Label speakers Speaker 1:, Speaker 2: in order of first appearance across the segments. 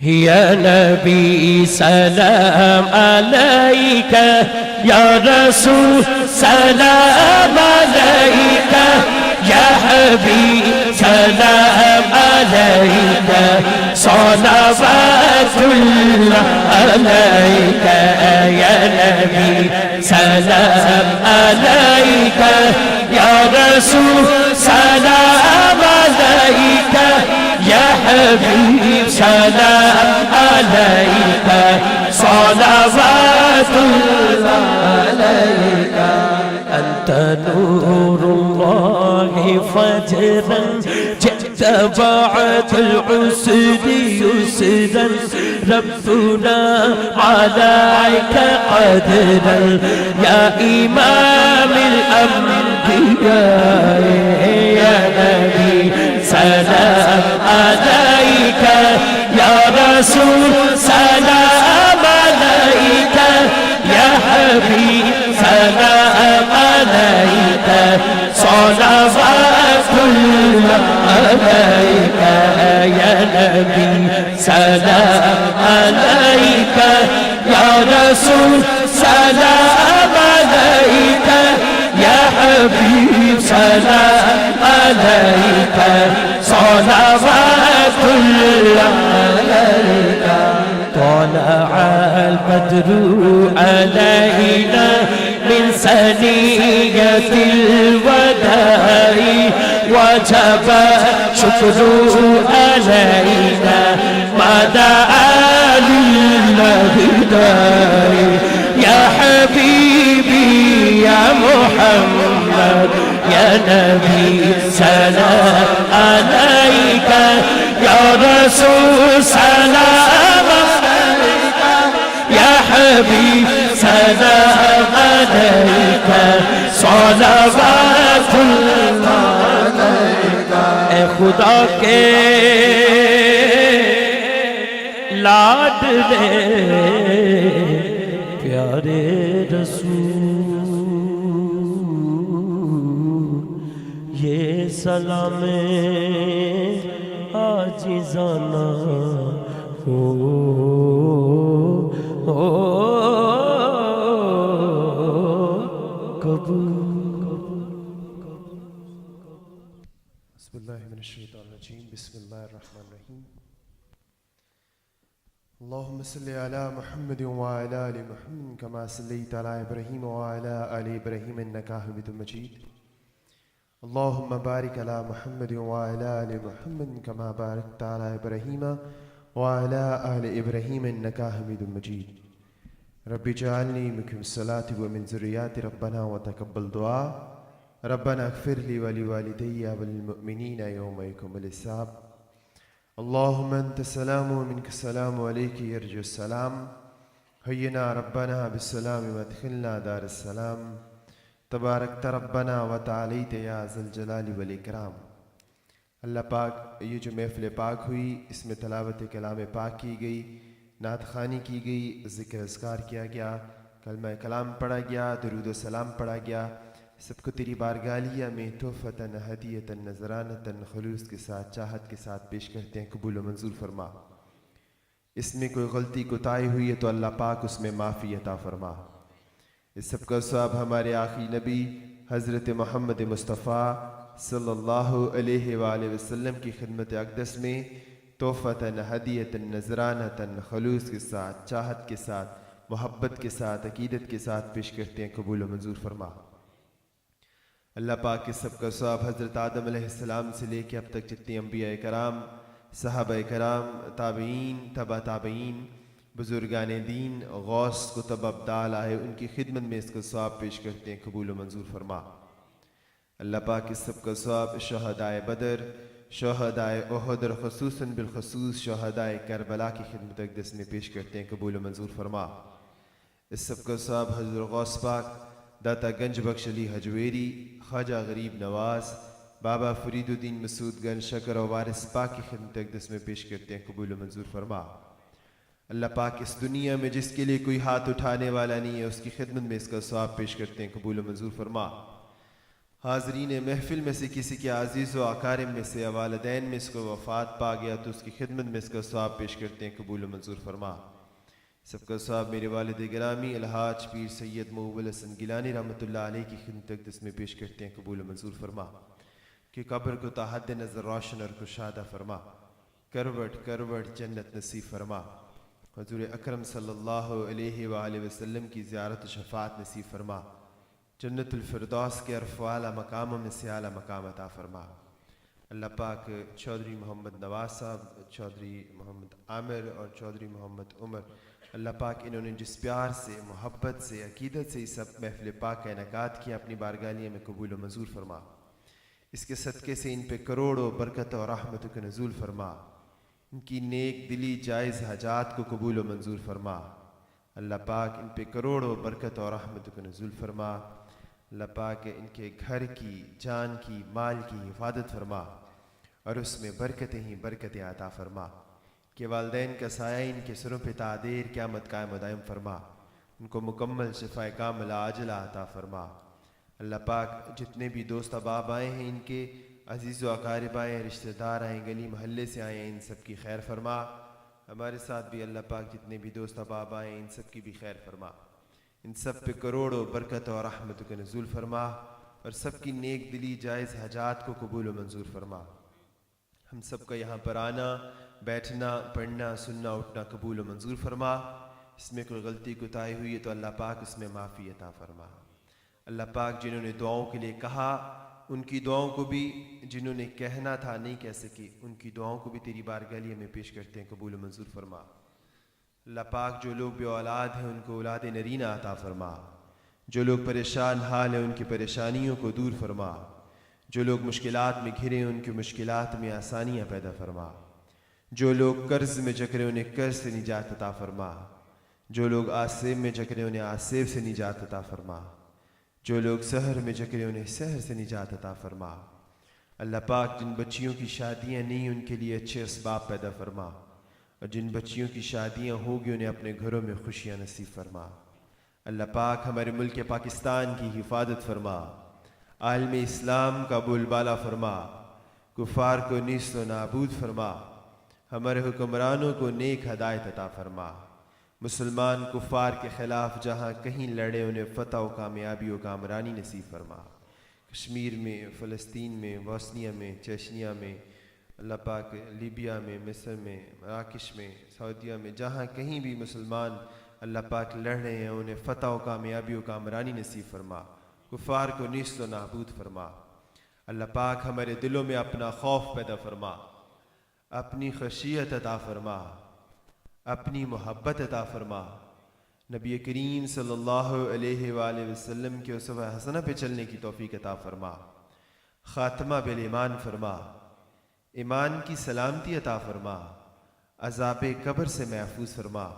Speaker 1: يا نبي سلام عليك، يا رسول سلام عليك، يا حبيب سلام عليك، صلوات الله عليك. يا نبي سلام عليك، يا رسول سلام عليك، يا حبيب سلام عليك، صلوات الله عليك. أنت نور الله فجرا، جئت بعد العسر يسرا، ربنا عليك قدرا، يا إمام الأنبياء. يا نبي سلام عليك، يا رسول سلام عليك، يا حبيب سلام عليك، صلوات الله عليك. يا نبي سلام عليك، يا رسول سلام عليك، يا حبيب سلام عليك، صلوات الله عليك. طلع البدر علينا من ثنية الوداع، وجب شكر علينا ما دعا لله داعي. يا حبيبي يا محمد، يا نبي سلام عليك، يا رسول سلام عليك، يا حبيب سلام عليك، صلوات الله عليك. اے خدا کے لاڈلے پیارے رسول، یہ سلام عاجزانہ ہو
Speaker 2: بسم اللہ من الشیطان الرجیم، بسم اللہ الرحمن الرحیم. اللہم صلی علی محمد وعلی آل محمد کما صلیت علی ابراہیم وعلی آل ابراہیم انکا حمید مجید. اللہم بارک علی محمد وعلی آل محمد کما بارکت علی ابراہیم وعلی آل ابراہیم انکا حمید مجید. رب اجعلنی مقیم الصلاۃ ومن ذریاتی ربنا وتقبل دعا. ربنا اغفر لي ولوالدي وللمؤمنين يوم يقوم الحساب. اللهم انت السلام ومنك السلام وعليك يرجو السلام. حينا ربنا بالسلام وادخلنا دار السلام. تبارکت ربنا وتعالیت یا ذا الجلال والاکرام. اللہ پاک، یہ جو محفل پاک ہوئی، اس میں تلاوت کلام پاک کی گئی، نعت خوانی کی گئی، ذکر اذکار کیا گیا، کلمہ کلام پڑھا گیا، درود و سلام پڑھا گیا، سب کو تیری بارگاہیہ میں تحفتاً ہدیتاً نذرانتاً خلوص کے ساتھ چاہت کے ساتھ پیش کرتے ہیں. قبول و منظور فرما. اس میں کوئی غلطی کوتاہی ہوئی ہے تو اللہ پاک اس میں معافی عطا فرما. اس سب کا ثواب ہمارے آخری نبی حضرت محمد مصطفیٰ صلی اللہ علیہ وآلہ وسلم کی خدمت اقدس میں تحفتاً ہدیتاً نذرانتاً خلوص کے ساتھ چاہت کے ساتھ محبت کے ساتھ عقیدت کے ساتھ پیش کرتے ہیں. قبول و منظور فرما. اللہ پاک کے سب کا ثواب حضرت آدم علیہ السلام سے لے کے اب تک جتنے انبیاء کرام، صحابہ کرام، تابعین، تبع تابعین، بزرگان دین، غوث کتب ابدال آئے، ان کی خدمت میں اس کا ثواب پیش کرتے ہیں. قبول و منظور فرما. اللہ پاک اس سب کا ثواب شہدائے بدر، شہدائے احد اور خصوصاً بالخصوص شہدائے کربلا کی خدمت اقدس میں پیش کرتے ہیں. قبول و منظور فرما. اس سب کا ثواب حضرت غوث پاک داتا گنج بخش علی حجویری، خواجہ غریب نواز، بابا فرید الدین مسعود گنج شکر و وارث پاک کی خدمت اقدس میں پیش کرتے ہیں. قبول و منظور فرما. اللہ پاک اس دنیا میں جس کے لیے کوئی ہاتھ اٹھانے والا نہیں ہے، اس کی خدمت میں اس کا ثواب پیش کرتے ہیں. قبول و منظور فرما. حاضرین محفل میں سے کسی کے عزیز و اقارب میں سے والدین میں اس کو وفات پا گیا تو اس کی خدمت میں اس کا ثواب پیش کرتے ہیں، قبول و منظور فرما۔ سب کا ثواب میرے والد گرامی الحاج پیر سید موول حسن گیلانی رحمۃ اللہ علیہ کی خدمت تقدس میں پیش کرتے ہیں، قبول و منظور فرما۔ کہ قبر کو تا حد نظر روشن اور کشادہ فرما، کروٹ کروٹ جنت نصیب فرما۔ حضور اکرم صلی اللہ علیہ وآلہ وسلم کی زیارت و شفاعت نصیب فرما۔ جنت الفردوس کے عرف اعلیٰ مقاموں میں سے اعلیٰ مقام عطا فرما۔ اللہ پاک چودھری محمد نواز صاحب، چودھری محمد عامر اور چودھری محمد عمر، اللہ پاک انہوں نے جس پیار سے، محبت سے، عقیدت سے اس سب محفل پاک کا انعقاد کیا، اپنی بارگاہیہ میں قبول و منظور فرما۔ اس کے صدقے سے ان پہ کروڑوں برکت اور رحمت کا نزول فرما۔ ان کی نیک دلی جائز حاجات کو قبول و منظور فرما۔ اللہ پاک ان پہ کروڑوں برکت اور رحمت کا نزول فرما۔ اللہ پاک ان کے گھر کی، جان کی، مال کی حفاظت فرما اور اس میں برکتیں ہی برکتیں عطا فرما۔ کہ والدین کا سایہ ان کے سروں پہ تعدیر قیامت قائم و دائم فرما۔ ان کو مکمل شفا کاملہ عاجلہ عطا فرما۔ اللہ پاک جتنے بھی دوست احباب آئے ہیں، ان کے عزیز و اقارب آئے ہیں، رشتہ دار آئے ہیں، گلی محلے سے آئے ہیں، ان سب کی خیر فرما۔ ہمارے ساتھ بھی اللہ پاک جتنے بھی دوست احباب آئے ہیں، ان سب کی بھی خیر فرما۔ ان سب پہ کروڑوں برکت اور رحمت کا نزول فرما اور سب کی نیک دلی جائز حاجات کو قبول و منظور فرما۔ ہم سب کا یہاں پر آنا، بیٹھنا، پڑھنا، سننا، اٹھنا قبول و منظور فرما۔ اس میں کوئی غلطی کوتاہی ہوئی ہے تو اللہ پاک اس میں معافی عطا فرما۔ اللہ پاک جنہوں نے دعاؤں کے لیے کہا، ان کی دعاؤں کو بھی، جنہوں نے کہنا تھا نہیں کہہ سکے، ان کی دعاؤں کو بھی تیری بارگاہ میں پیش کرتے ہیں، قبول و منظور فرما۔ اللہ پاک جو لوگ بے اولاد ہیں ان کو اولاد نرینہ عطا فرما۔ جو لوگ پریشان حال ہیں ان کی پریشانیوں کو دور فرما۔ جو لوگ مشکلات میں گھرے ہیں ان کی مشکلات میں آسانیاں پیدا فرما۔ جو لوگ قرض میں جکڑے انہیں قرض سے نجات عطا فرما۔ جو لوگ آسیب میں جکڑے انہیں آسیب سے نجات عطا فرما۔ جو لوگ سحر میں جکڑے انہیں سحر سے نجات عطا فرما۔ اللہ پاک جن بچیوں کی شادیاں نہیں ان کے لیے اچھے اسباب پیدا فرما، اور جن بچیوں کی شادیاں ہوگی انہیں اپنے گھروں میں خوشیاں نصیب فرما۔ اللہ پاک ہمارے ملک پاکستان کی حفاظت فرما، عالم اسلام کا بول بالا فرما، کفار کو نیست و نابود فرما، ہمارے حکمرانوں کو نیک ہدایت عطا فرما۔ مسلمان کفار کے خلاف جہاں کہیں لڑے انہیں فتح و کامیابی و کامرانی نصیب فرما۔ کشمیر میں، فلسطین میں، بوسنیا میں، چیچنیا میں، اللہ پاک لیبیا میں، مصر میں، مراکش میں، سعودیہ میں، جہاں کہیں بھی مسلمان اللہ پاک لڑ رہے ہیں انہیں فتح و کامیابی و کامرانی نصیب فرما، کفار کو نیست و نابود فرما۔ اللہ پاک ہمارے دلوں میں اپنا خوف پیدا فرما، اپنی خشیت عطا فرما، اپنی محبت عطا فرما۔ نبی کریم صلی اللہ علیہ وآلہ وسلم کے اسوہ حسنہ پہ چلنے کی توفیق عطا فرما، خاتمہ بالایمان فرما، ایمان کی سلامتی عطا فرما، عذاب قبر سے محفوظ فرما،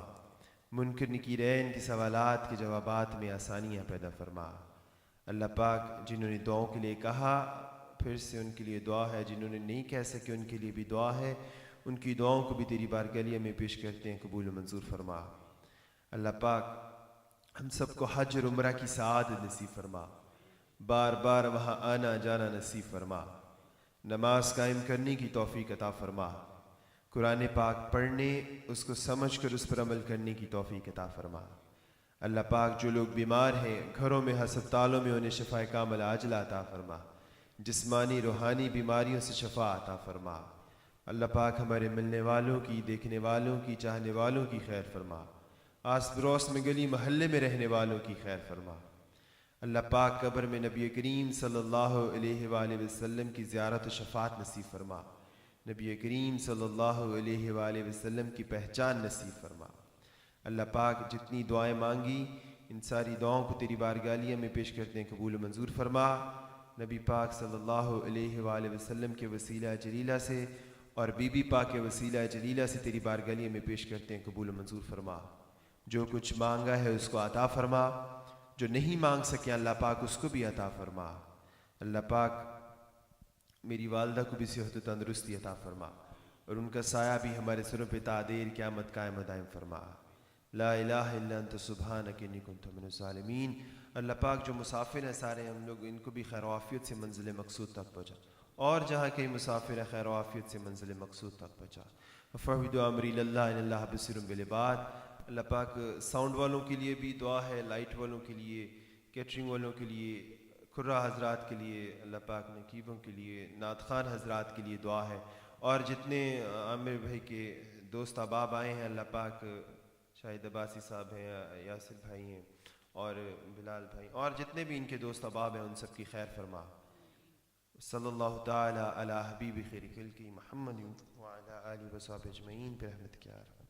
Speaker 2: منکر نکیرین کے سوالات کے جوابات میں آسانیاں پیدا فرما۔ اللہ پاک جنہوں نے دعاؤں کے لیے کہا پھر سے ان کے لیے دعا ہے، جنہوں نے نہیں کہہ سکے ان کے لیے بھی دعا ہے، ان کی دعاؤں کو بھی تیری بارگاہ میں پیش کرتے ہیں، قبول و منظور فرما۔ اللہ پاک ہم سب کو حج اور عمرہ کی سعادت نصیب فرما، بار بار وہاں آنا جانا نصیب فرما، نماز قائم کرنے کی توفیق عطا فرما، قرآن پاک پڑھنے، اس کو سمجھ کر اس پر عمل کرنے کی توفیق عطا فرما۔ اللہ پاک جو لوگ بیمار ہیں گھروں میں، ہسپتالوں میں، انہیں شفا کاملہ عاجلہ عطا فرما، جسمانی روحانی بیماریوں سے شفا عطا فرما۔ اللہ پاک ہمارے ملنے والوں کی، دیکھنے والوں کی، چاہنے والوں کی خیر فرما، آس پڑوس میں گلی محلے میں رہنے والوں کی خیر فرما۔ اللہ پاک قبر میں نبی کریم صلی اللہ علیہ وآلہ وسلم کی زیارت و شفاعت نصیب فرما، نبی کریم صلی اللہ علیہ وآلہ وسلم کی پہچان نصیب فرما۔ اللہ پاک جتنی دعائیں مانگی ان ساری دعاؤں کو تیری بارگاہ میں پیش کرتے ہیں، قبول و منظور فرما۔ نبی پاک صلی اللہ علیہ وآلہ وسلم کے وسیلہ جلیلہ سے اور بی بی پاک کے وسیلہ جلیلہ سے تیری بارگاہ میں پیش کرتے ہیں، قبول و منظور فرما۔ جو کچھ مانگا ہے اس کو عطا فرما، جو نہیں مانگ سکے اللہ پاک اس کو بھی عطا فرما۔ اللہ پاک میری والدہ کو بھی صحت و تندرستی عطا فرما اور ان کا سایہ بھی ہمارے سروں پہ تا دیر قیامت قائم و دائم فرما۔ لا الہ الا انت سبحانک انی کنت من الظالمین۔ اللہ پاک جو مسافر ہیں سارے ہم لوگ ان کو بھی خیر و عافیت سے منزل مقصود تک پہنچا، اور جہاں کئی مسافر ہیں خیر و عافیت سے منزل مقصود تک پہنچا۔ ففوضوا امری الی اللہ ان اللہ بصیر بالعباد۔ اللہ پاک ساؤنڈ والوں کے لیے بھی دعا ہے، لائٹ والوں کے لیے، کیٹرنگ والوں کے لیے، قرہ حضرات کے لیے، اللہ پاک نقیبوں کے لیے، نعت خوان حضرات کے لیے دعا ہے، اور جتنے عامر بھائی کے دوست احباب آئے ہیں، اللہ پاک شاہد عباسی صاحب ہیں، یاسر بھائی ہیں، اور بلال بھائی، اور جتنے بھی ان کے دوست احباب ہیں ان سب کی خیر فرما۔ صلی اللہ تعالی علی حبیب خیر خلقہ محمد وعلی آلہ وصحبہ اجمعین برحمتک یا ارحم۔